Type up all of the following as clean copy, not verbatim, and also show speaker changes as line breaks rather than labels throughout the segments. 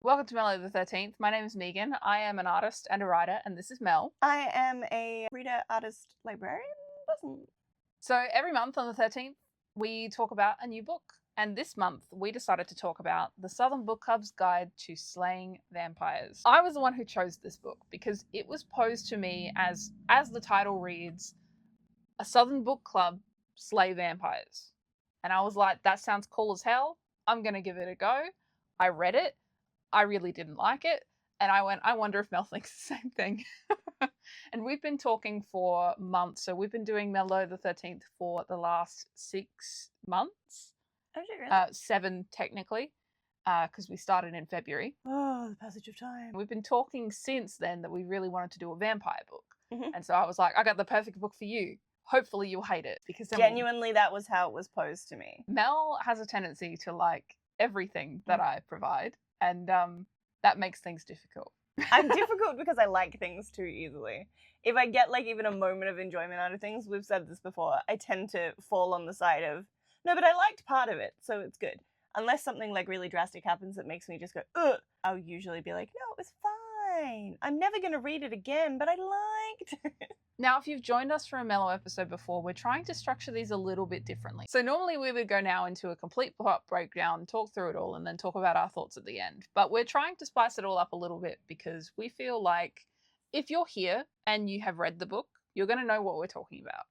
Welcome to Mellow the 13th. My name is Megan. I am an artist and a writer, and this is Mel.
I am a reader, artist, librarian person.
So every month on the 13th, we talk about a new book. And this month, we decided to talk about the Southern Book Club's Guide to Slaying Vampires. I was the one who chose this book because it was posed to me as the title reads, a Southern Book Club slay vampires. And I was like, that sounds cool as hell. I'm going to give it a go. I read it. I really didn't like it. And I went, I wonder if Mel thinks the same thing. And we've been talking for months. So we've been doing Mellow the 13th for the last 6 months.
Oh, really?
7 technically, because we started in February.
Oh, the passage of time.
We've been talking since then that we really wanted to do a vampire book.
Mhm.
And so I was like, I got the perfect book for you. Hopefully you'll hate it. Because then
Genuinely, that was how it was posed to me.
Mel has a tendency to like everything that I provide. And that makes things difficult.
I'm difficult because I like things too easily. If I get like even a moment of enjoyment out of things, we've said this before, I tend to fall on the side of, no, but I liked part of it, so it's good. Unless something like really drastic happens that makes me just go, ugh, I'll usually be like, no, it was fine. I'm never going to read it again, but I liked it.
Now, if you've joined us for a Mellow episode before, we're trying to structure these a little bit differently. So normally we would go now into a complete plot breakdown, talk through it all, and then talk about our thoughts at the end. But we're trying to spice it all up a little bit because we feel like if you're here and you have read the book, you're going to know what we're talking about.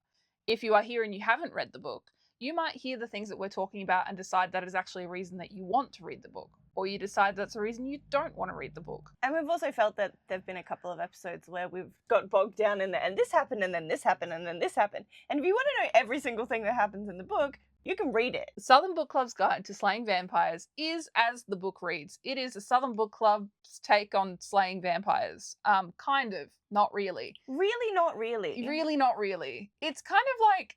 If you are here and you haven't read the book, you might hear the things that we're talking about and decide that is actually a reason that you want to read the book. Or you decide that's a reason you don't want to read the book.
And we've also felt that there have been a couple of episodes where we've got bogged down in the, and this happened, and then this happened, and then this happened. And if you want to know every single thing that happens in the book, you can read it.
Southern Book Club's Guide to Slaying Vampires is as the book reads. It is a Southern Book Club's take on slaying vampires. Kind of. Not really.
Really not really.
Really not really. It's kind of like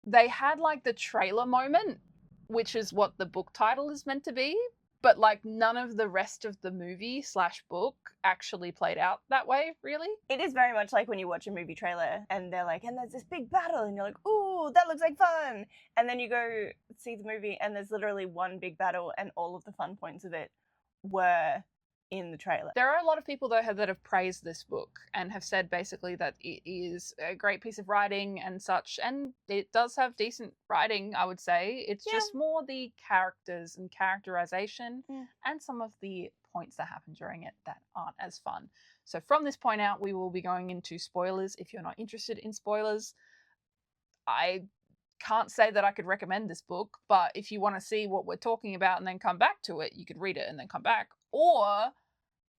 they had like the trailer moment, which is what the book title is meant to be. But like none of the rest of the movie / book actually played out that way, really.
It is very much like when you watch a movie trailer and they're like, and there's this big battle, and you're like, ooh, that looks like fun. And then you go see the movie and there's literally one big battle and all of the fun points of it were in the trailer.
There are a lot of people though that have praised this book and have said basically that it is a great piece of writing and such, and it does have decent writing, I would say. It's just more the characters and characterization and some of the points that happen during it that aren't as fun. So from this point out, we will be going into spoilers. If you're not interested in spoilers, I can't say that I could recommend this book, but if you want to see what we're talking about and then come back to it, you could read it and then come back, or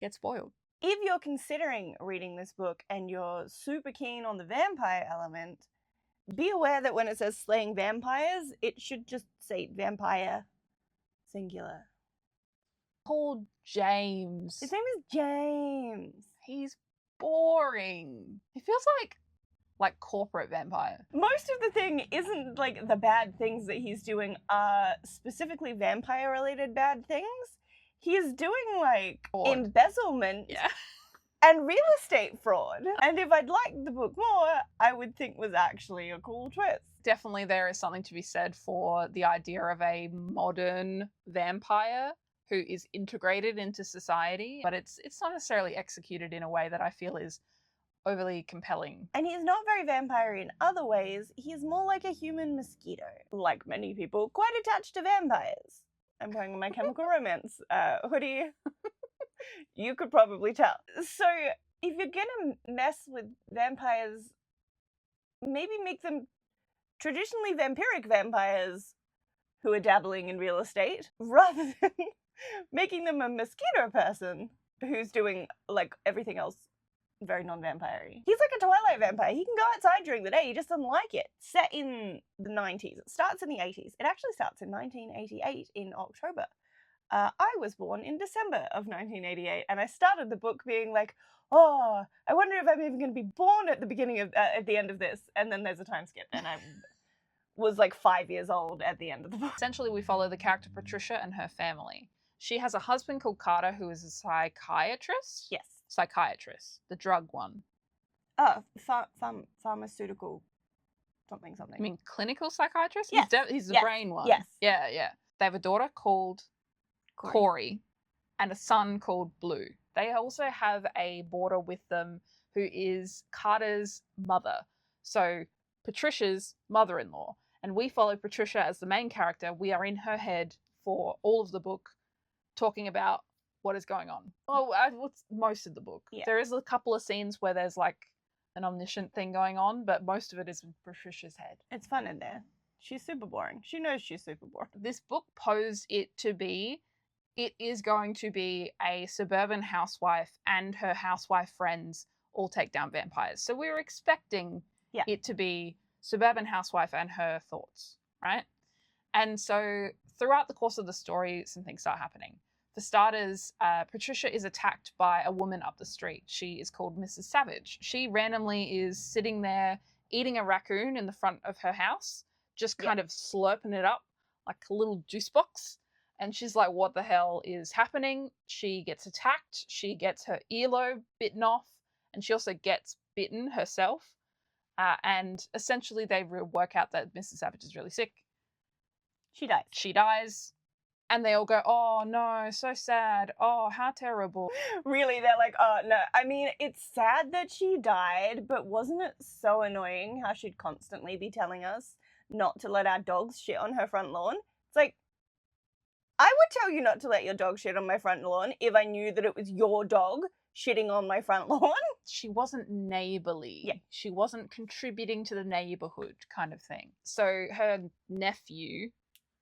get spoiled.
If you're considering reading this book and you're super keen on the vampire element, be aware that when it says slaying vampires, it should just say vampire singular.
Called James.
His name is James.
He's boring. He feels like corporate vampire.
Most of the thing isn't like the bad things that he's doing are specifically vampire related bad things. He's doing like embezzlement and real estate fraud. And if I'd liked the book more, I would think was actually a cool twist.
Definitely there is something to be said for the idea of a modern vampire who is integrated into society, but it's not necessarily executed in a way that I feel is overly compelling.
And he's not very vampire in other ways. He's more like a human mosquito. Like many people, quite attached to vampires. I'm wearing My Chemical Romance hoodie. You could probably tell. So if you're gonna mess with vampires, maybe make them traditionally vampiric vampires who are dabbling in real estate, rather than making them a mosquito person who's doing like everything else very non-vampire-y. He's like a Twilight vampire. He can go outside during the day, he just doesn't like it. Set in the 90s. It starts in the 80s. It actually starts in 1988 in October. I was born in December of 1988, and I started the book being like, oh, I wonder if I'm even going to be born at the beginning of, at the end of this. And then there's a time skip, and I was like 5 years old at the end of the book.
Essentially, we follow the character Patricia and her family. She has a husband called Carter who is a psychiatrist.
Yes.
Psychiatrist, the drug one.
Oh, pharmaceutical something.
I mean, clinical psychiatrist?
Yes.
He's the
yes.
brain one.
Yes.
Yeah. They have a daughter called Corey. and a son called Blue. They also have a boarder with them who is Carter's mother. So Patricia's mother-in-law. And we follow Patricia as the main character. We are in her head for all of the book, talking about what is going on. Oh, what's most of the book?
Yeah.
There is a couple of scenes where there's like an omniscient thing going on, but most of it is in Patricia's head.
It's fun in there. She's super boring. She knows she's super boring.
This book posed it is going to be a suburban housewife and her housewife friends all take down vampires. So we were expecting it to be suburban housewife and her thoughts, right? And so throughout the course of the story, some things start happening. For starters, Patricia is attacked by a woman up the street. She is called Mrs. Savage. She randomly is sitting there eating a raccoon in the front of her house, just kind of slurping it up like a little juice box. And she's like, what the hell is happening? She gets attacked. She gets her earlobe bitten off. And she also gets bitten herself. And essentially they work out that Mrs. Savage is really sick. She dies. And they all go, oh no, so sad. Oh, how terrible.
Really, they're like, oh no. I mean, it's sad that she died, but wasn't it so annoying how she'd constantly be telling us not to let our dogs shit on her front lawn? It's like, I would tell you not to let your dog shit on my front lawn if I knew that it was your dog shitting on my front lawn.
She wasn't neighborly.
Yeah.
She wasn't contributing to the neighborhood kind of thing. So her nephew,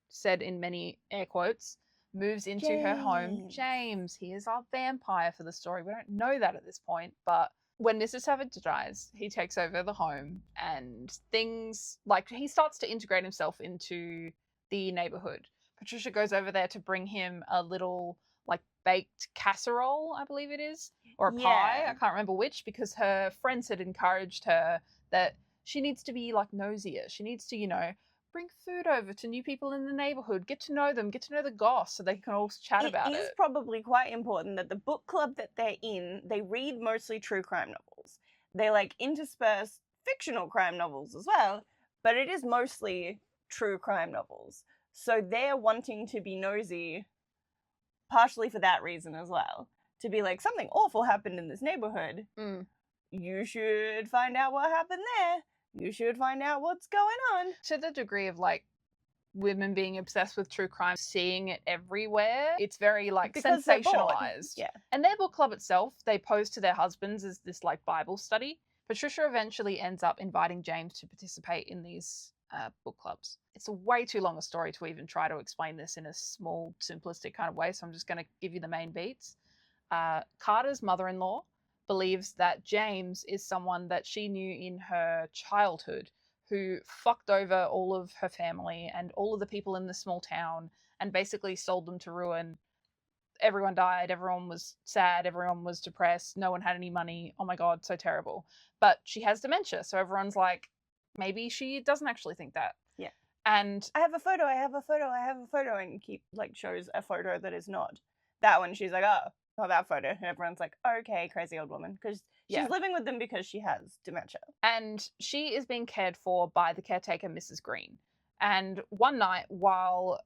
said in many air quotes, moves into her home. James, he is our vampire for the story. We don't know that at this point, but when Mrs. Savage dies, he takes over the home and things, like, he starts to integrate himself into the neighborhood. Patricia goes over there to bring him a little, like, baked casserole, I believe it is, or a pie. I can't remember which, because her friends had encouraged her that she needs to be, like, nosier. She needs to, bring food over to new people in the neighborhood, get to know them, get to know the goss so they can all chat about it.
It is probably quite important that the book club that they're in, they read mostly true crime novels. They intersperse fictional crime novels as well, but it is mostly true crime novels. So they're wanting to be nosy partially for that reason as well. To be like, something awful happened in this neighborhood. You should find out what happened there. You should find out what's going on.
To the degree of, like, women being obsessed with true crime, seeing it everywhere, it's very, like,
because
sensationalized.
Yeah.
And their book club itself, they pose to their husbands as this, like, Bible study. Patricia eventually ends up inviting James to participate in these book clubs. It's a way too long a story to even try to explain this in a small, simplistic kind of way, so I'm just going to give you the main beats. Carter's mother-in-law believes that James is someone that she knew in her childhood who fucked over all of her family and all of the people in the small town and basically sold them to ruin. Everyone died, everyone was sad, everyone was depressed, no one had any money. Oh my god, so terrible. But she has dementia, so everyone's like, maybe she doesn't actually think that.
Yeah.
And
I have a photo, and keep, shows a photo that is not that one. She's like, oh, that photo. And everyone's like, okay, crazy old woman. Because she's living with them because she has dementia.
And she is being cared for by the caretaker, Mrs. Green. And one night, while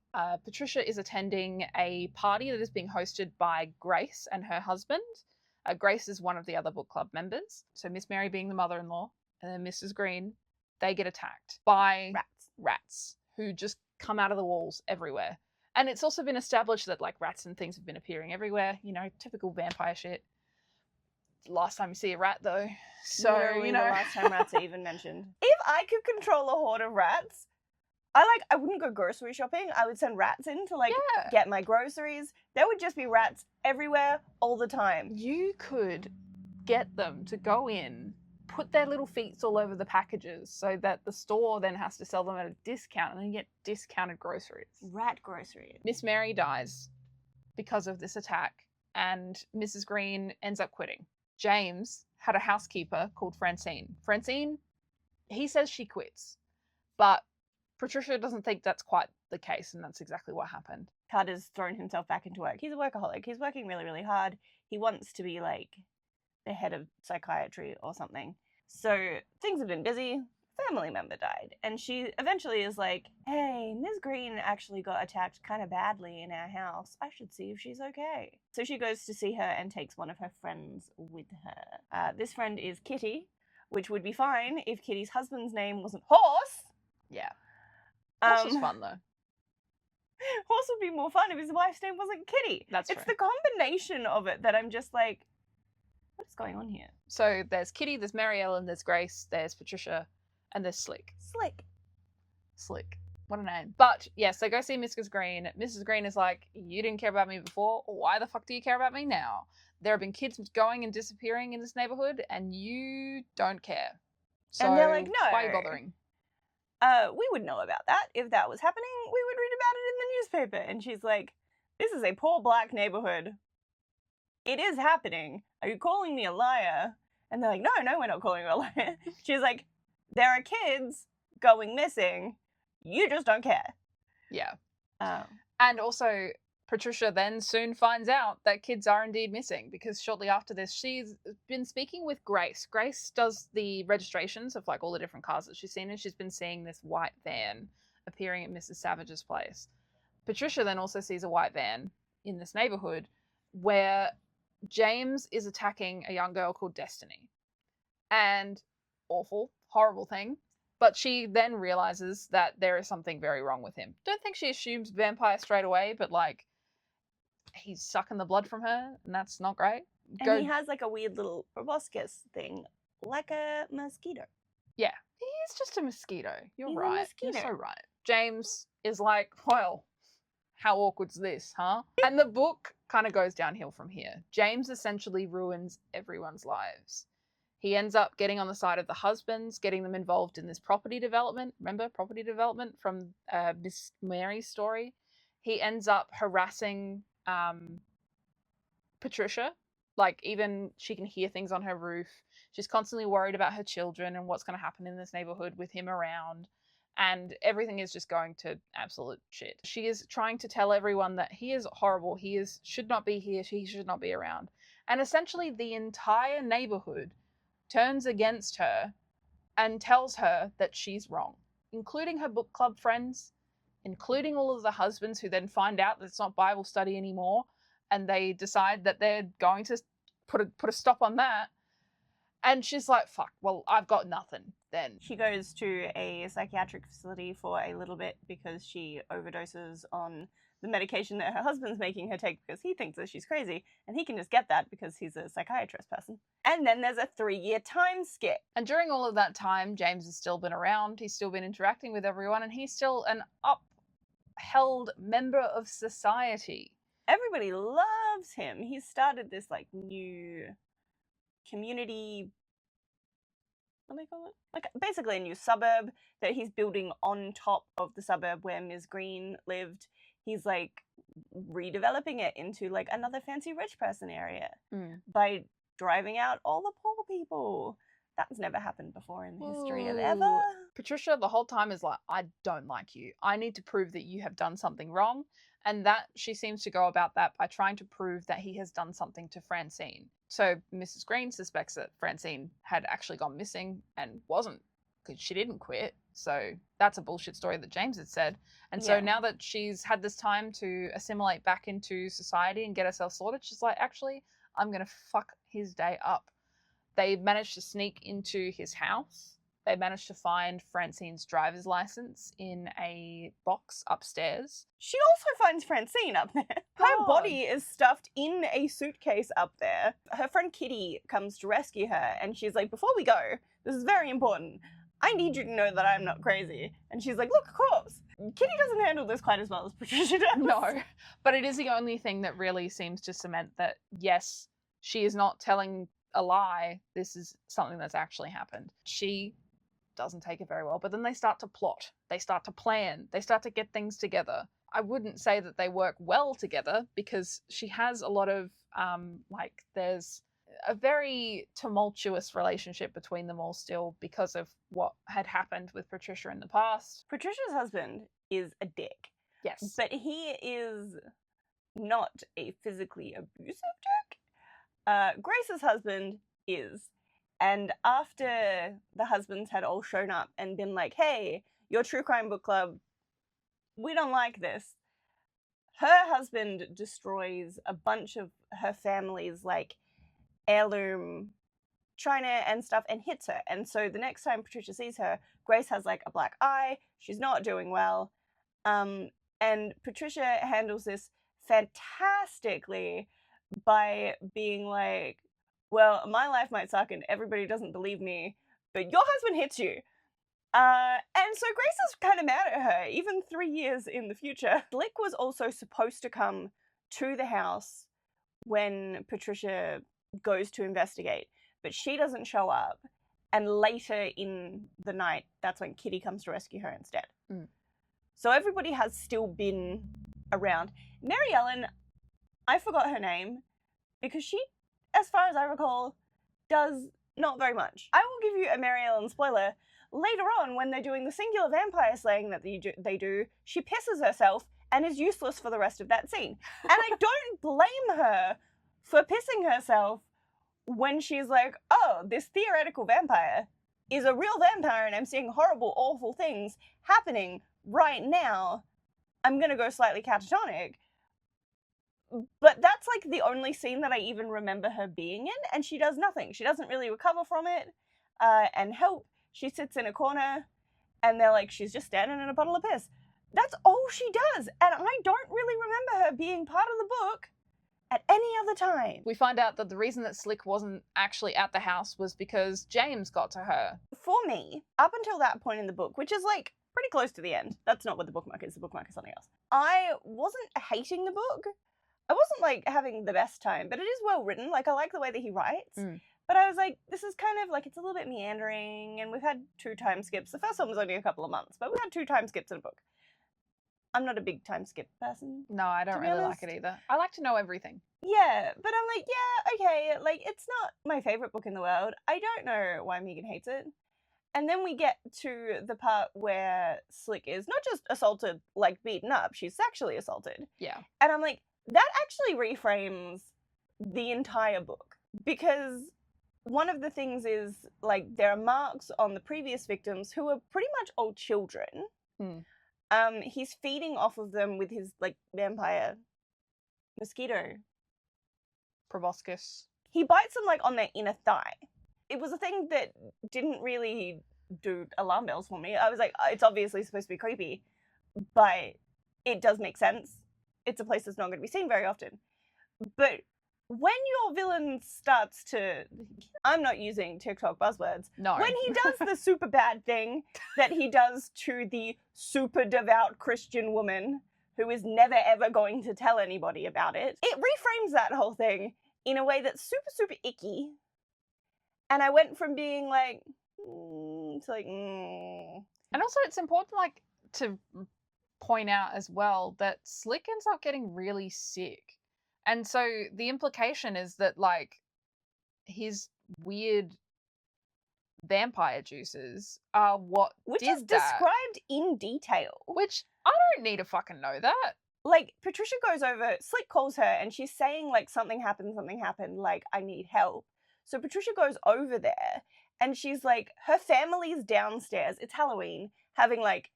Patricia is attending a party that is being hosted by Grace and her husband, Grace is one of the other book club members. So Miss Mary being the mother-in-law, and then Mrs. Green, they get attacked by rats who just come out of the walls everywhere. And it's also been established that, like, rats and things have been appearing everywhere. Typical vampire shit. Last time you see a rat, though. So,
Literally the last time rats are even mentioned. If I could control a horde of rats, I wouldn't go grocery shopping. I would send rats in to, get my groceries. There would just be rats everywhere all the time.
You could get them to go in, put their little feet all over the packages so that the store then has to sell them at a discount, and then you get discounted groceries.
Rat groceries.
Miss Mary dies because of this attack, and Mrs. Green ends up quitting. James had a housekeeper called Francine. Francine, he says she quits, but Patricia doesn't think that's quite the case, and that's exactly what happened.
Carter's thrown himself back into work. He's a workaholic. He's working really, really hard. He wants to be, the head of psychiatry or something. So things have been busy family member died. And she eventually is like, hey, Ms. Green actually got attacked kind of badly in our house. I should see if she's okay. So she goes to see her and takes one of her friends with her. This friend is Kitty, which would be fine if Kitty's husband's name wasn't Horse.
Yeah. Horse was
Um,
fun, though.
Horse would be more fun if his wife's name wasn't Kitty.
That's
It's
true.
the combination of it that I'm just like, what is going on here?
So there's Kitty, there's Mary Ellen, there's Grace, there's Patricia, and there's Slick. Slick. What a name. But yes, they go see Mrs. Green. Mrs. Green is like, you didn't care about me before. Why the fuck do you care about me now? There have been kids going and disappearing in this neighborhood, and you don't care. So
And they're like, no.
why are you bothering?
We would know about that. If that was happening, we would read about it in the newspaper. And she's like, this is a poor black neighborhood. It is happening. Are you calling me a liar? And they're like, no, we're not calling you a liar. She's like, there are kids going missing. You just don't care.
Yeah.
Oh.
And also, Patricia then soon finds out that kids are indeed missing, because shortly after this, she's been speaking with Grace. Grace does the registrations of like all the different cars that she's seen, and she's been seeing this white van appearing at Mrs. Savage's place. Patricia then also sees a white van in this neighborhood where James is attacking a young girl called Destiny. And awful, horrible thing. But she then realizes that there is something very wrong with him. Don't think she assumes vampire straight away, but like, he's sucking the blood from her, and that's not great.
And he has like a weird little proboscis thing, like a mosquito.
Yeah, he's just a mosquito. You're
He's a
right.
mosquito.
You're so right. James is like, well, how awkward's this, huh? And the book kind of goes downhill from here. James essentially ruins everyone's lives. He ends up getting on the side of the husbands, getting them involved in this property development. Remember property development from Miss Mary's story? He ends up harassing Patricia. Like, even she can hear things on her roof. She's constantly worried about her children and what's going to happen in this neighborhood with him around. And everything is just going to absolute shit. She is trying to tell everyone that he is horrible. Should not be here. He should not be around. And essentially the entire neighborhood turns against her and tells her that she's wrong, including her book club friends, including all of the husbands who then find out that it's not Bible study anymore, and they decide that they're going to put a stop on that. And she's like, fuck, well, I've got nothing then.
She goes to a psychiatric facility for a little bit because she overdoses on the medication that her husband's making her take because he thinks that she's crazy, and he can just get that because he's a psychiatrist person. And then there's a 3-year time skip.
And during all of that time, James has still been around, he's still been interacting with everyone, and he's still an upheld member of society.
Everybody loves him. He's started this like new community, what do they call it? Like basically a new suburb that he's building on top of the suburb where Ms. Green lived. He's like redeveloping it into like another fancy rich person area by driving out all the poor people. That's never happened before in the history of ever.
Patricia the whole time is like, I don't like you. I need to prove that you have done something wrong. And that she seems to go about that by trying to prove that he has done something to Francine. So Mrs. Green suspects that Francine had actually gone missing and wasn't, because she didn't quit. So that's a bullshit story that James had said. And so now that she's had this time to assimilate back into society and get herself sorted, she's like, actually, I'm going to fuck his day up. They managed to sneak into his house. They managed to find Francine's driver's license in a box upstairs.
She also finds Francine up there. Her body is stuffed in a suitcase up there. Her friend Kitty comes to rescue her, and she's like, before we go, this is very important. I need you to know that I'm not crazy. And she's like, look, of course. Kitty doesn't handle this quite as well as Patricia does.
No, but it is the only thing that really seems to cement that, yes, she is not telling a lie. This is something that's actually happened. She doesn't take it very well, but then they start to plot, they start to plan, they start to get things together. I wouldn't say that they work well together because she has a lot of there's a very tumultuous relationship between them all still because of what had happened with Patricia in the past.
Patricia's husband is a dick.
Yes.
But he is not a physically abusive dick. Grace's husband is. And after the husbands had all shown up and been like, hey, your true crime book club, we don't like this, her husband destroys a bunch of her family's, like, heirloom china and stuff and hits her. And so the next time Patricia sees her, Grace has, like, a black eye. She's not doing well. And Patricia handles this fantastically by being like, well, my life might suck and everybody doesn't believe me, but your husband hits you. And so Grace is kind of mad at her, even 3 years in the future. Slick was also supposed to come to the house when Patricia goes to investigate, but she doesn't show up. And later in the night, that's when Kitty comes to rescue her instead.
Mm.
So everybody has still been around. Mary Ellen, I forgot her name, because she, as far as I recall, does not very much. I will give you a Mary Ellen spoiler. Later on, when they're doing the singular vampire slaying that they do, she pisses herself and is useless for the rest of that scene. And I don't blame her for pissing herself when she's like, oh, this theoretical vampire is a real vampire and I'm seeing horrible, awful things happening right now. I'm gonna go slightly catatonic. But that's, like, the only scene that I even remember her being in, and she does nothing. She doesn't really recover from it and help. She sits in a corner, and they're like, she's just standing in a puddle of piss. That's all she does, and I don't really remember her being part of the book at any other time.
We find out that the reason that Slick wasn't actually at the house was because James got to her.
For me, up until that point in the book, which is, like, pretty close to the end, that's not what the bookmark is. The bookmark is something else. I wasn't hating the book. I wasn't, like, having the best time, but it is well written. Like, I like the way that he writes.
Mm.
But I was like, this is kind of, like, it's a little bit meandering, and we've had 2 time skips. The first one was only a couple of months, but we had 2 time skips in a book. I'm not a big time skip person.
No, I don't really like it either. I like to know everything.
Yeah, but I'm like, yeah, okay, like, it's not my favorite book in the world. I don't know why Megan hates it. And then we get to the part where Slick is not just assaulted, like, beaten up, she's sexually assaulted.
Yeah.
And I'm like, that actually reframes the entire book. Because one of the things is, like, there are marks on the previous victims who are pretty much all children.
Hmm.
He's feeding off of them with his, like, vampire mosquito.
Proboscis.
He bites them, like, on their inner thigh. It was a thing that didn't really do alarm bells for me. I was like, it's obviously supposed to be creepy, but it does make sense. It's a place that's not going to be seen very often. But when your villain starts to... I'm not using TikTok buzzwords.
No.
When he does the super bad thing that he does to the super devout Christian woman who is never ever going to tell anybody about it, it reframes that whole thing in a way that's super, super icky. And I went from being like, to like,
And also it's important, like, to point out as well that Slick ends up getting really sick. And so the implication is that, like, his weird vampire juices are what
which
did
is
that.
described in detail.
Which, I don't need to fucking know that.
Like, Patricia goes over, Slick calls her, and she's saying, like, something happened, like, I need help. So Patricia goes over there, and she's like, her family's downstairs, it's Halloween, having, like...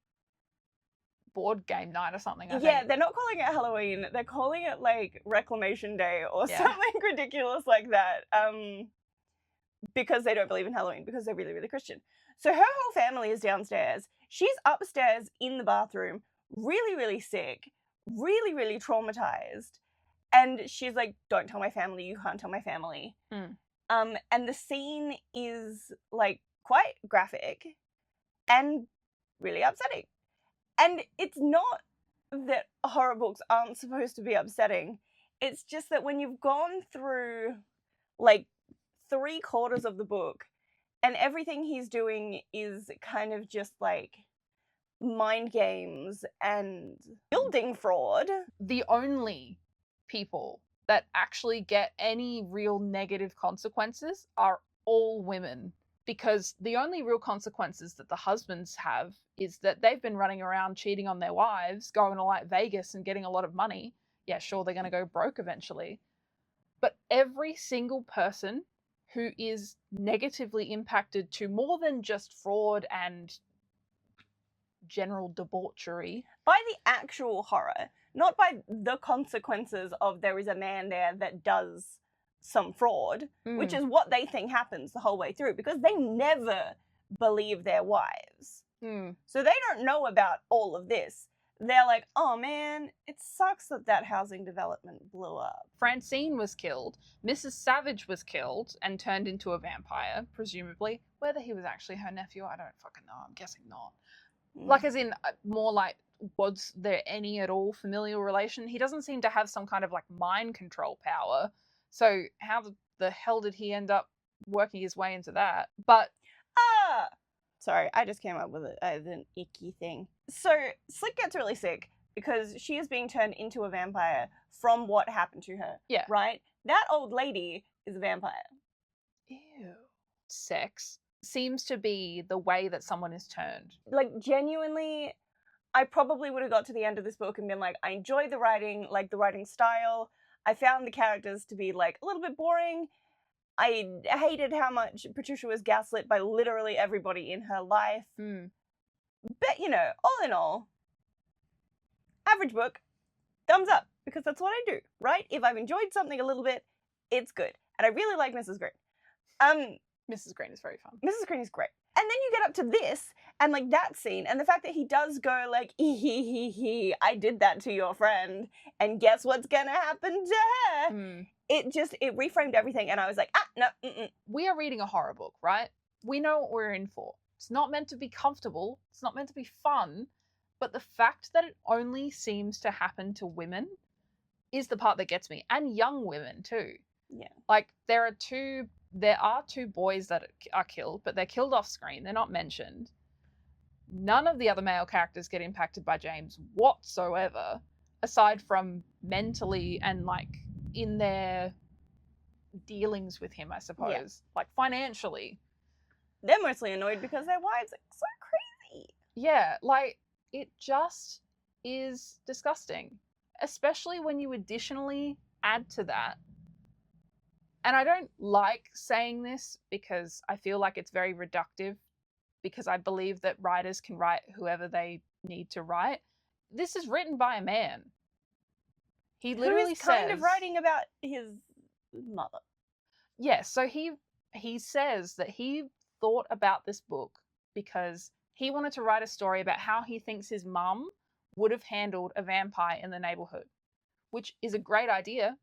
board game night or something, I
Yeah,
think.
they're not calling it Halloween, they're calling it, like, Reclamation Day or something ridiculous like that. Because they don't believe in Halloween, because they're really, really Christian. So her whole family is downstairs. She's upstairs in the bathroom, really, really sick, really, really traumatized. And she's like, don't tell my family, you can't tell my family.
Mm.
And the scene is, like, quite graphic and really upsetting. And it's not that horror books aren't supposed to be upsetting. It's just that when you've gone through, like, 3/4 of the book and everything he's doing is kind of just, like, mind games and building fraud.
The only people that actually get any real negative consequences are all women, because the only real consequences that the husbands have is that they've been running around cheating on their wives, going to, like, Vegas and getting a lot of money. Yeah, sure, they're going to go broke eventually. But every single person who is negatively impacted to more than just fraud and general debauchery.
By the actual horror, not by the consequences of there is a man there that does some fraud, which is what they think happens the whole way through, because they never believe their wives. So they don't know about all of this. They're like, oh man, it sucks that that housing development blew up.
Francine was killed. Mrs. Savage was killed and turned into a vampire, presumably. Whether he was actually her nephew, I don't fucking know. I'm guessing not. Like, as in, more like, was there any at all familial relation? He doesn't seem to have some kind of, like, mind control power. So how the hell did he end up working his way into that? But...
Sorry, I just came up with an icky thing. So, Slick gets really sick because she is being turned into a vampire from what happened to her.
Yeah.
Right? That old lady is a vampire.
Ew. Sex seems to be the way that someone is turned.
Like, genuinely, I probably would have got to the end of this book and been like, I enjoyed the writing, like the writing style. I found the characters to be, like, a little bit boring. I hated how much Patricia was gaslit by literally everybody in her life. But, you know, all in all, average book, thumbs up, because that's what I do, right? If I've enjoyed something a little bit, it's good. And I really like Mrs. Green.
Mrs. Green is very fun.
Mrs. Green is great. And then you get up to this, and, like, that scene, and the fact that he does go, like, I did that to your friend, and guess what's gonna happen to her? It reframed everything, and I was like, no.
We are reading a horror book, right? We know what we're in for. It's not meant to be comfortable. It's not meant to be fun. But the fact that it only seems to happen to women is the part that gets me. And young women, too.
Yeah.
Like, there are two boys that are killed, but they're killed off screen. They're not mentioned. None of the other male characters get impacted by James whatsoever, aside from mentally and, like, in their dealings with him, I suppose.
Yeah.
Like, financially.
They're mostly annoyed because their wives are so crazy.
Yeah, like, it just is disgusting. Especially when you additionally add to that, and I don't like saying this because I feel like it's very reductive, because I believe that writers can write whoever they need to write. This is written by a man. He literally
Who is kind of writing about his mother.
Yes, so he says that he thought about this book because he wanted to write a story about how he thinks his mum would have handled a vampire in the neighborhood, which is a great idea,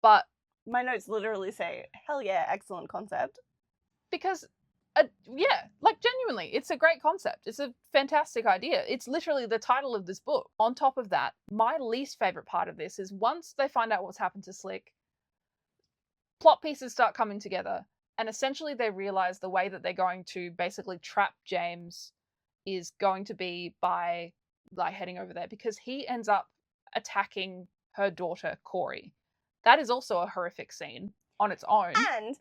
but...
My notes literally say, hell yeah, excellent concept.
Because, yeah, like, genuinely, it's a great concept. It's a fantastic idea. It's literally the title of this book. On top of that, my least favorite part of this is once they find out what's happened to Slick, plot pieces start coming together, and essentially they realize the way that they're going to basically trap James is going to be by, like, heading over there, because he ends up attacking her daughter, Corey. That is also a horrific scene on its own.
And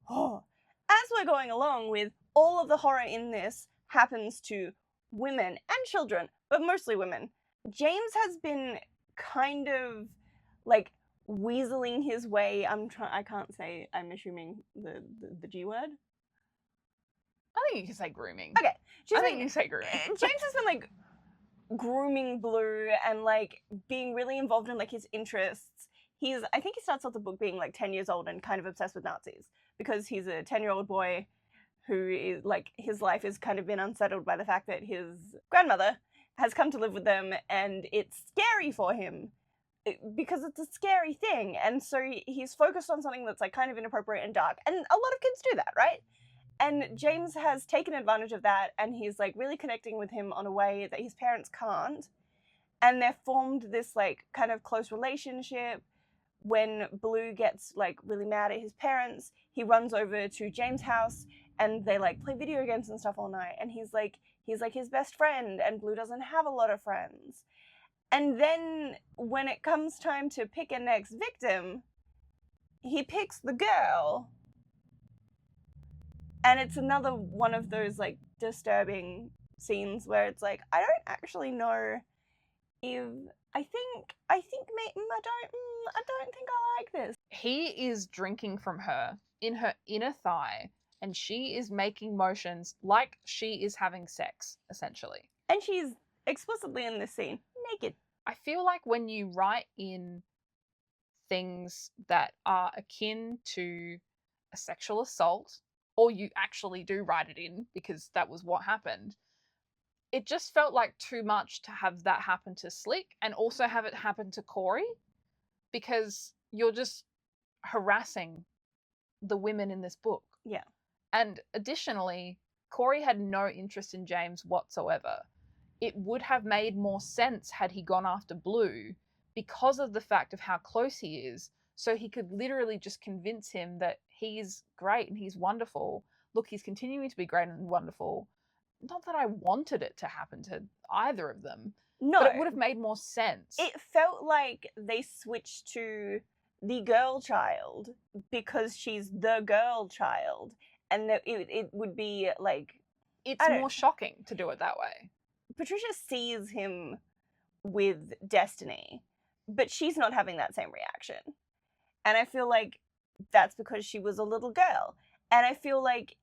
as we're going along with all of the horror in this happens to women and children, but mostly women. James has been kind of, like, weaseling his way. I can't say, I'm assuming the G word.
I think you can say grooming.
Okay.
I think you can say grooming.
James has been, like, grooming Blue and, like, being really involved in, like, his interests. I think he starts off the book being, like, 10 years old and kind of obsessed with Nazis, because he's a 10-year-old boy who is, like, his life has kind of been unsettled by the fact that his grandmother has come to live with them, and it's scary for him because it's a scary thing, and so he's focused on something that's, like, kind of inappropriate and dark, and a lot of kids do that, right? And James has taken advantage of that, and he's, like, really connecting with him on a way that his parents can't, and they've formed this, like, kind of close relationship. When Blue gets, like, really mad at his parents, he runs over to James' house, and they, like, play video games and stuff all night, and he's like his best friend, and Blue doesn't have a lot of friends. And then when it comes time to pick a next victim, he picks the girl. And it's another one of those, like, disturbing scenes where it's like, I don't actually know if I think I don't think I like this.
He is drinking from her in her inner thigh, and she is making motions like she is having sex, essentially.
And she's explicitly in this scene naked.
I feel like when you write in things that are akin to a sexual assault, or you actually do write it in because that was what happened, it just felt like too much to have that happen to Slick and also have it happen to Corey, because you're just harassing the women in this book.
Yeah.
And additionally, Corey had no interest in James whatsoever. It would have made more sense had he gone after Blue because of the fact of how close he is, so he could literally just convince him that he's great and he's wonderful. Look, he's continuing to be great and wonderful. Not that I wanted it to happen to either of them,
No.
but it would have made more sense.
It felt like they switched to the girl child because she's the girl child, and that it would be like...
It's more shocking to do it that way.
Patricia sees him with Destiny, but she's not having that same reaction. And I feel like that's because she was a little girl. And I feel like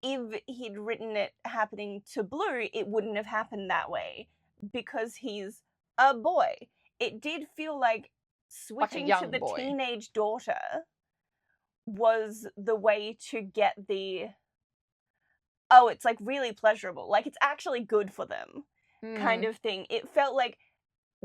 if he'd written it happening to Blue, it wouldn't have happened that way because he's a boy. It did feel like switching to the teenage daughter was the way to get the... oh, it's like really pleasurable, like it's actually good for them kind of thing. It felt like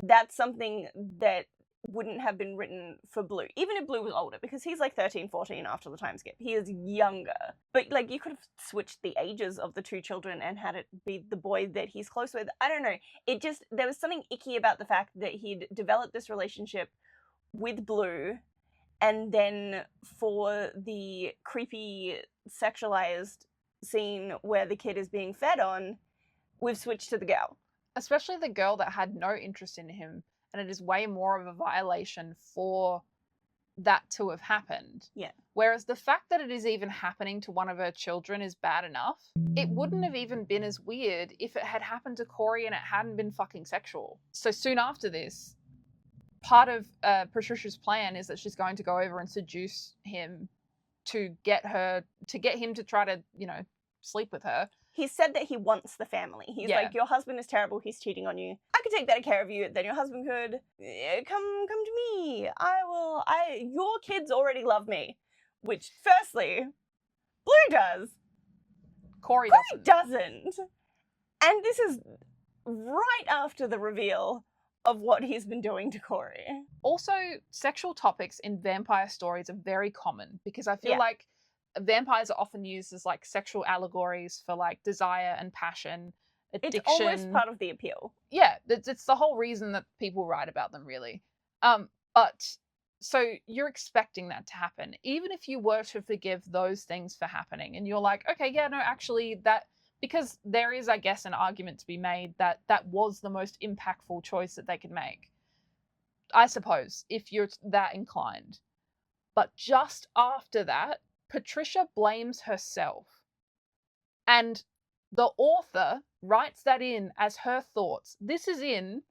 that's something that wouldn't have been written for Blue, even if Blue was older, because he's like 13, 14 after the time skip. He is younger. But like you could have switched the ages of the two children and had it be the boy that he's close with. I don't know. It just, there was something icky about the fact that he'd developed this relationship with Blue, and then for the creepy sexualized scene where the kid is being fed on, we've switched to the girl.
Especially the girl that had no interest in him, and it is way more of a violation for that to have happened.
Yeah.
Whereas the fact that it is even happening to one of her children is bad enough. It wouldn't have even been as weird if it had happened to Corey and it hadn't been fucking sexual. So soon after this, part of Patricia's plan is that she's going to go over and seduce him to get him to try to, sleep with her.
He said that he wants the family. He's like, your husband is terrible, he's cheating on you. I could take better care of you than your husband could. Come to me. Your kids already love me. Which, firstly, Blue does.
Corey
doesn't. And this is right after the reveal of what he's been doing to Corey.
Also, sexual topics in vampire stories are very common because I feel like vampires are often used as like sexual allegories for like desire and passion, addiction.
It's almost part of the appeal.
Yeah, it's the whole reason that people write about them, really. But so you're expecting that to happen, even if you were to forgive those things for happening, and you're like, okay, yeah, no, actually that, because there is, I guess, an argument to be made that that was the most impactful choice that they could make, I suppose, if you're that inclined. But just after that, Patricia blames herself. And the author writes that in as her thoughts. This is in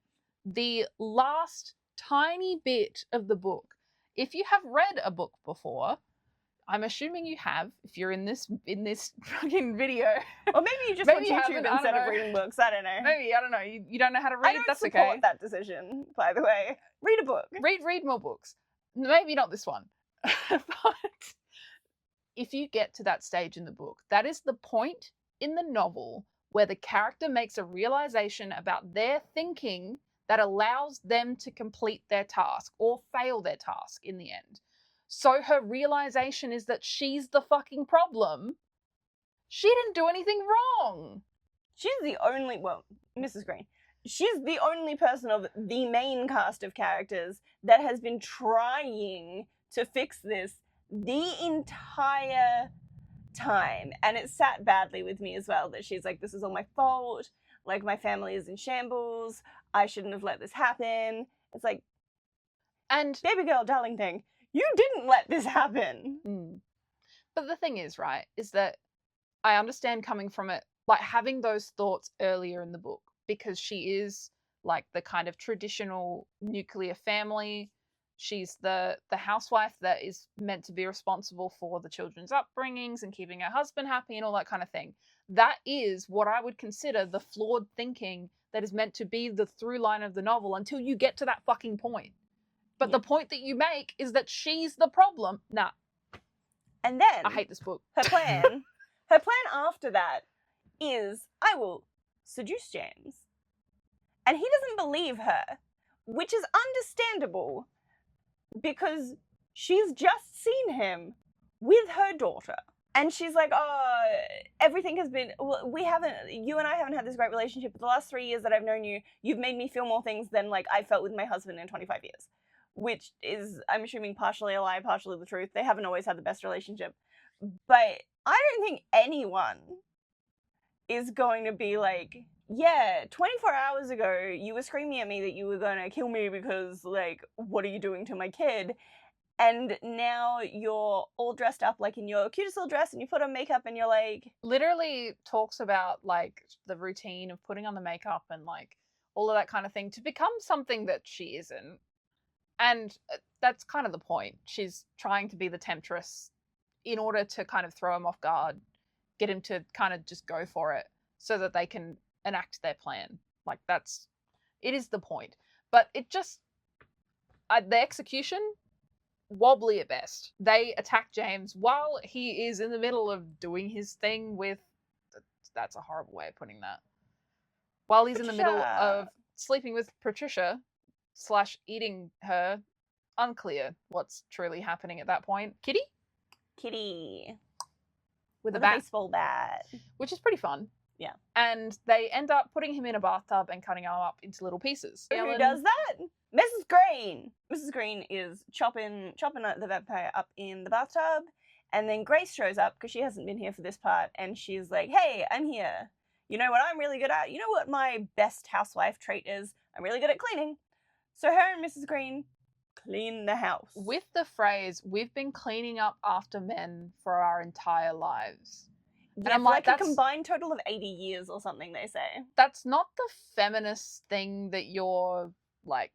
the last tiny bit of the book. If you have read a book before, I'm assuming you have, if you're in this fucking video.
Or maybe you just watch YouTube instead of reading books. I don't know.
Maybe, I don't know. You don't know how to read. That's okay.
I don't support that decision, by the way. Read a book.
Read more books. Maybe not this one. But if you get to that stage in the book, that is the point in the novel where the character makes a realization about their thinking that allows them to complete their task or fail their task in the end. So her realization is that she's the fucking problem. She didn't do anything wrong.
She's the only, Mrs. Green, she's the only person of the main cast of characters that has been trying to fix this the entire time. And it sat badly with me as well that she's like, this is all my fault. Like, my family is in shambles. I shouldn't have let this happen. It's like, and baby girl, darling thing, you didn't let this happen.
But the thing is, right, is that I understand coming from it, like having those thoughts earlier in the book, because she is like the kind of traditional nuclear family. She's the housewife that is meant to be responsible for the children's upbringings and keeping her husband happy and all that kind of thing. That is what I would consider the flawed thinking that is meant to be the through line of the novel until you get to that fucking point. But the point that you make is that she's the problem. Nah.
And then
I hate this book.
Her plan after that is, I will seduce James. And he doesn't believe her, which is understandable because she's just seen him with her daughter. And she's like, oh, everything has been, well, you and I haven't had this great relationship, but the last 3 years that I've known you, you've made me feel more things than like I felt with my husband in 25 years. Which is, I'm assuming, partially a lie, partially the truth. They haven't always had the best relationship. But I don't think anyone is going to be like, yeah, 24 hours ago, you were screaming at me that you were going to kill me because, like, what are you doing to my kid? And now you're all dressed up, like, in your cutest little dress, and you put on makeup, and you're like...
Literally talks about, like, the routine of putting on the makeup and, like, all of that kind of thing to become something that she isn't. And that's kind of the point. She's trying to be the temptress in order to kind of throw him off guard, get him to kind of just go for it so that they can enact their plan. Like, it is the point. But it just, the execution, wobbly at best. They attack James while he is in the middle of doing his thing with, that's a horrible way of putting that. While he's in the middle of sleeping with Patricia / eating her, unclear what's truly happening at that point. Kitty with a
baseball bat,
which is pretty fun.
Yeah. And
they end up putting him in a bathtub and cutting him up into little pieces.
Who does that? Mrs. Green. Mrs. Green is chopping the vampire up in the bathtub, and then Grace shows up because she hasn't been here for this part, and she's like, hey, I'm here. You know what I'm really good at? You know what my best housewife trait is? I'm really good at cleaning. So her and Mrs. Green clean the house.
With the phrase, we've been cleaning up after men for our entire lives.
Yeah, and I'm like a combined total of 80 years or something, they say.
That's not the feminist thing that you're, like,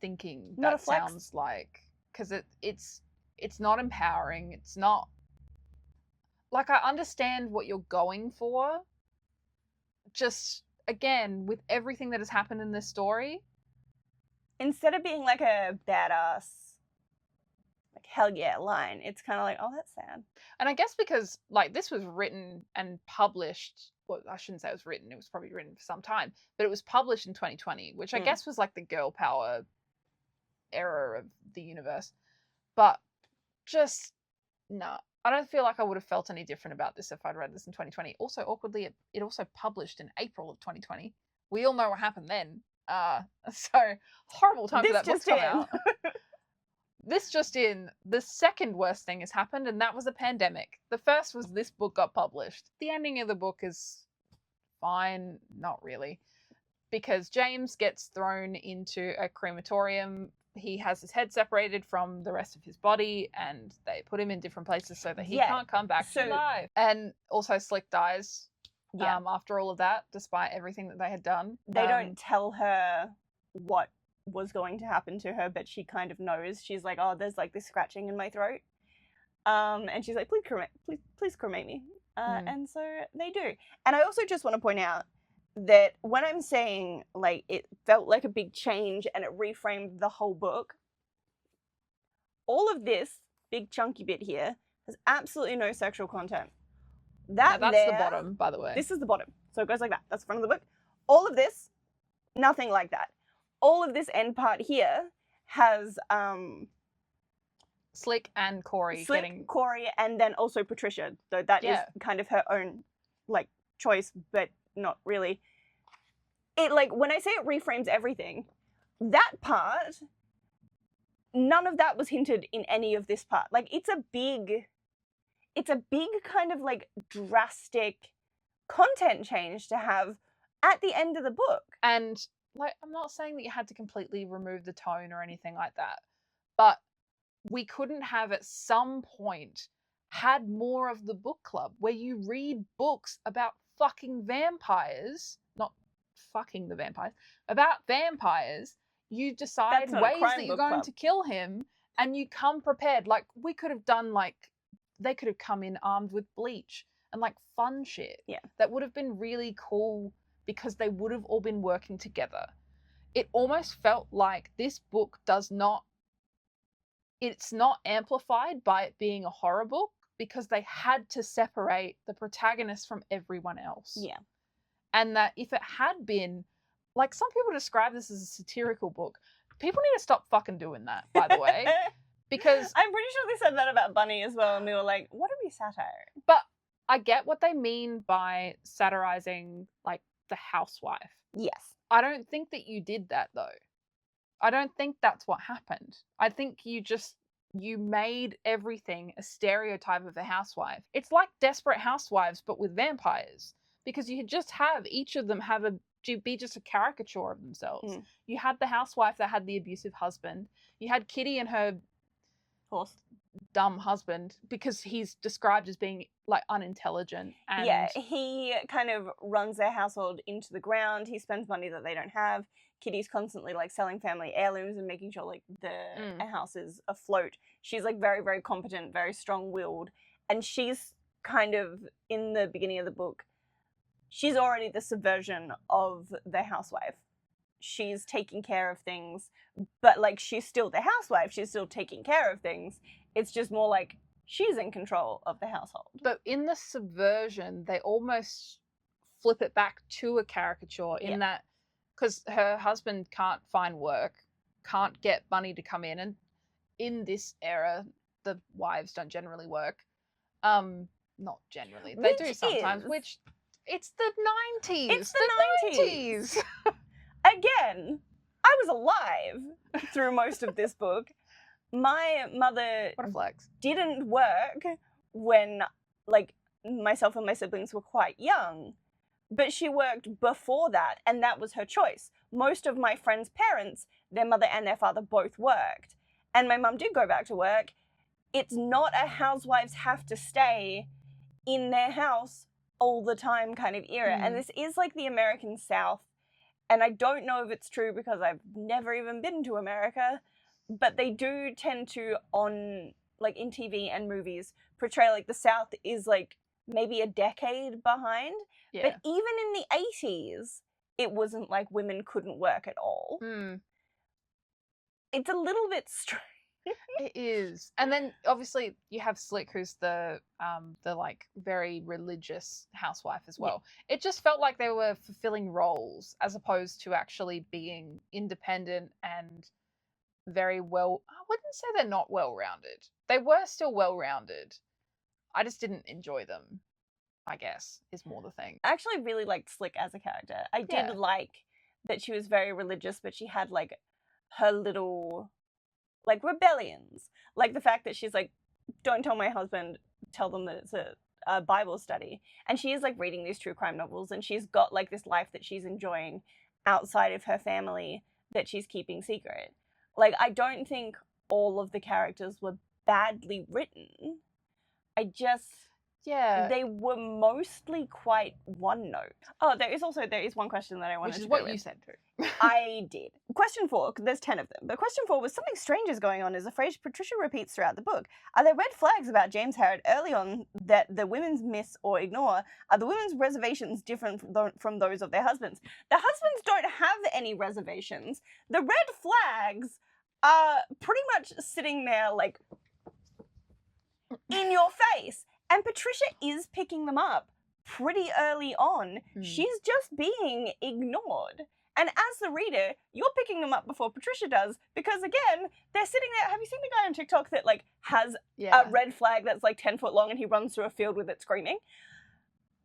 thinking
not
that sounds like. Because it's not empowering. It's not... Like, I understand what you're going for. Just, again, with everything that has happened in this story...
Instead of being like a badass, like, hell yeah line, it's kind of like, oh, that's sad.
And I guess because, like, this was written and published, well, I shouldn't say it was written, it was probably written for some time, but it was published in 2020, which I guess was like the girl power era of the universe. But just, no. I don't feel like I would have felt any different about this if I'd read this in 2020. Also, awkwardly, it also published in April of 2020. We all know what happened then. So horrible time for that book to come out. This just in, the second worst thing has happened, and that was a pandemic. The first was this book got published. The ending of the book is fine, not really, because James gets thrown into a crematorium. He has his head separated from the rest of his body, and they put him in different places so that he can't come back to life. And also Slick dies. After all of that, despite everything that they had done.
They don't tell her what was going to happen to her, but she kind of knows. She's like, oh, there's like this scratching in my throat. And she's like, please cremate me. And so they do. And I also just want to point out that when I'm saying, like, it felt like a big change and it reframed the whole book, all of this big chunky bit here has absolutely no sexual content.
That's the bottom, by the way.
This is the bottom. So it goes like that. That's the front of the book. All of this, nothing like that. All of this end part here has
Slick and Corey
Corey, and then also Patricia. Though that is kind of her own, like, choice, but not really. It, like, when I say it reframes everything, that part, none of that was hinted in any of this part. Like, it's a big kind of, like, drastic content change to have at the end of the book.
And, like, I'm not saying that you had to completely remove the tone or anything like that, but we couldn't have at some point had more of the book club where you read books about fucking vampires, not fucking the vampires, about vampires, you decide
That's not a
ways
crime
that you're
book
going
club.
to kill him, and you come prepared. Like, we could have done, like, they could have come in armed with bleach and, like, fun shit.
Yeah.
That would have been really cool because they would have all been working together. It almost felt like this book it's not amplified by it being a horror book because they had to separate the protagonist from everyone else.
Yeah.
And that if it had been, like, some people describe this as a satirical book. People need to stop fucking doing that, by the way. Because
I'm pretty sure they said that about Bunny as well, and we were like, what are we satiring?
But I get what they mean by satirizing, like, the housewife.
Yes.
I don't think that you did that, though. I don't think that's what happened. I think you made everything a stereotype of a housewife. It's like Desperate Housewives, but with vampires. Because you just have each of them be just a caricature of themselves.
Mm.
You had the housewife that had the abusive husband. You had Kitty and her
Horse.
dumb husband, because he's described as being, like, unintelligent. And
yeah, he kind of runs their household into the ground. He spends money that they don't have. Kitty's constantly, like, selling family heirlooms and making sure, like, the house is afloat. She's, like, very, very competent, very strong-willed. And she's kind of, in the beginning of the book, she's already the subversion of the housewife. She's taking care of things, but, like, she's still the housewife. She's still taking care of things. It's just more like she's in control of the household.
But in the subversion, they almost flip it back to a caricature in that, because her husband can't find work, can't get money to come in, and in this era, the wives don't generally work. Not generally. They do sometimes, which it's the 90s.
It's the 90s. Again, I was alive through most of this book. My mother
What a flex.
didn't work when, like, myself and my siblings were quite young, but she worked before that, and that was her choice. Most of my friends' parents, their mother and their father both worked, and my mum did go back to work. It's not a housewives have to stay in their house all the time kind of era, and this is like the American South, and I don't know if it's true because I've never even been to America, but they do tend to, on, like, in TV and movies, portray, like, the South is, like, maybe a decade behind.
Yeah.
But even in the 80s, it wasn't like women couldn't work at all. It's a little bit strange.
It is. And then, obviously, you have Slick, who's the like, very religious housewife as well. Yeah. It just felt like they were fulfilling roles as opposed to actually being independent and very well. I wouldn't say they're not well-rounded. They were still well-rounded. I just didn't enjoy them, I guess, is more the thing.
I actually really liked Slick as a character. I did like that she was very religious, but she had, like, her little, like, rebellions. Like the fact that she's like, don't tell my husband, tell them that it's a Bible study. And she is, like, reading these true crime novels, and she's got, like, this life that she's enjoying outside of her family that she's keeping secret. Like, I don't think all of the characters were badly written. They were mostly quite one note. Oh, there is one question that I wanted to go with.
Which is what you said too.
I did. Question 4, there's 10 of them, but question 4 was something strange is going on is a phrase Patricia repeats throughout the book. Are there red flags about James Harrod early on that the women's miss or ignore? Are the women's reservations different from those of their husbands? The husbands don't have any reservations. The red flags are pretty much sitting there, like, in your face. And Patricia is picking them up pretty early on. She's just being ignored. And as the reader, you're picking them up before Patricia does, because, again, they're sitting there. Have you seen the guy on TikTok that, like, has a red flag that's, like, 10 foot long and he runs through a field with it screaming?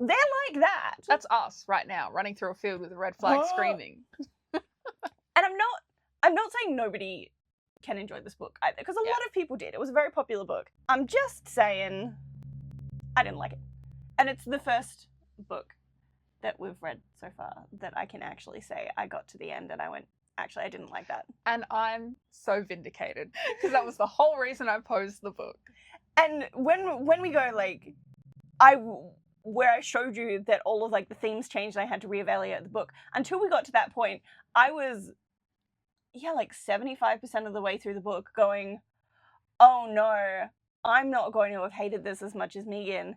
They're like that.
That's us right now, running through a field with a red flag screaming.
And I'm not saying nobody can enjoy this book either, because a lot of people did. It was a very popular book. I'm just saying I didn't like it. And it's the first book that we've read so far that I can actually say I got to the end and I went, actually, I didn't like that.
And I'm so vindicated, because that was the whole reason I posed the book.
And when we go, like, where I showed you that all of like the themes changed and I had to reevaluate the book. Until we got to that point, I was, like 75% of the way through the book going, oh no, I'm not going to have hated this as much as Megan.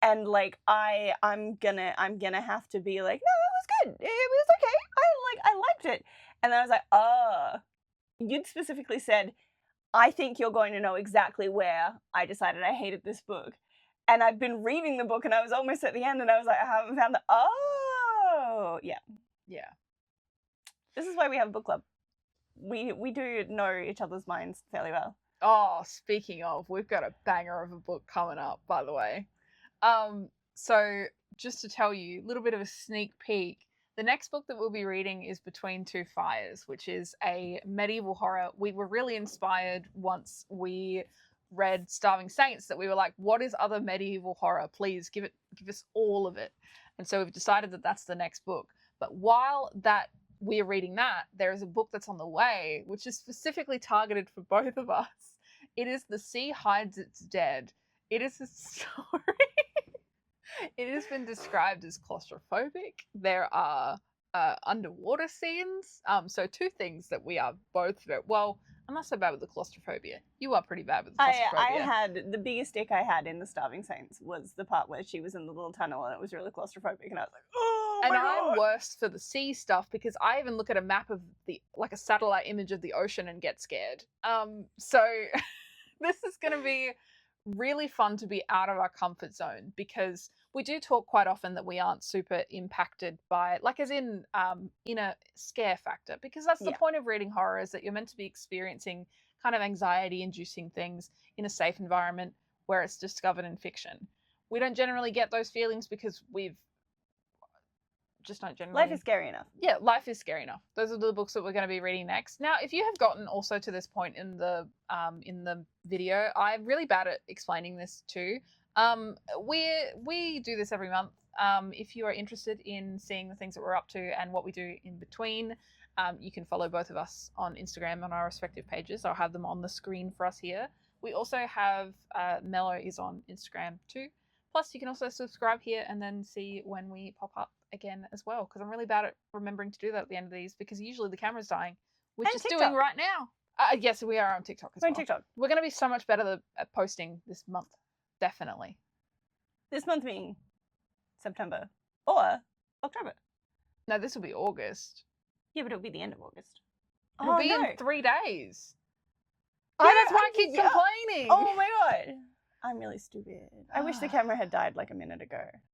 And like I'm gonna have to be like, no, it was good. It was okay. I liked it. And then I was like, oh, you'd specifically said, I think you're going to know exactly where I decided I hated this book. And I've been reading the book and I was almost at the end and I was like, I haven't found the, oh, yeah.
Yeah.
This is why we have a book club. We do know each other's minds fairly well.
Oh, speaking of, we've got a banger of a book coming up, by the way. So just to tell you, a little bit of a sneak peek, the next book that we'll be reading is Between Two Fires, which is a medieval horror. We were really inspired once we read Starving Saints that we were like, what is other medieval horror? Please give us all of it. And so we've decided that that's the next book. But while that we're reading that, there is a book that's on the way, which is specifically targeted for both of us. It is The Sea Hides Its Dead. It is a story. It has been described as claustrophobic. There are underwater scenes. So two things that we are both very well. I'm not so bad with the claustrophobia. You are pretty bad with the claustrophobia.
I had the biggest ick I had in The Starving Saints was the part where she was in the little tunnel and it was really claustrophobic, and I was like, oh my God.
I'm worse for the sea stuff because I even look at a map of a satellite image of the ocean and get scared. So this is going to be really fun to be out of our comfort zone, because we do talk quite often that we aren't super impacted by, like, as in a scare factor, because that's the point of reading horror, is that you're meant to be experiencing kind of anxiety inducing things in a safe environment where it's discovered in fiction. We don't generally get those feelings because we've just don't generally.
Life is scary enough.
Yeah, life is scary enough. Those are the books that we're going to be reading next. Now, if you have gotten also to this point in the video, I'm really bad at explaining this too. We do this every month. If you are interested in seeing the things that we're up to and what we do in between, you can follow both of us on Instagram on our respective pages. I'll have them on the screen for us here. We also have Mello is on Instagram too. Plus, you can also subscribe here and then see when we pop up again as well, because I'm really bad at remembering to do that at the end of these, because usually the camera's dying, which
and
it's
TikTok.
doing right now. Yes, we are on TikTok as well.
On TikTok.
We're going to be so much better at posting this month. Definitely.
This month being September or October.
No, this will be August.
Yeah, but it'll be the end of August.
It'll be in 3 days.
Yeah,
that's why I keep complaining.
Oh my God. I'm really stupid. I wish the camera had died like a minute ago.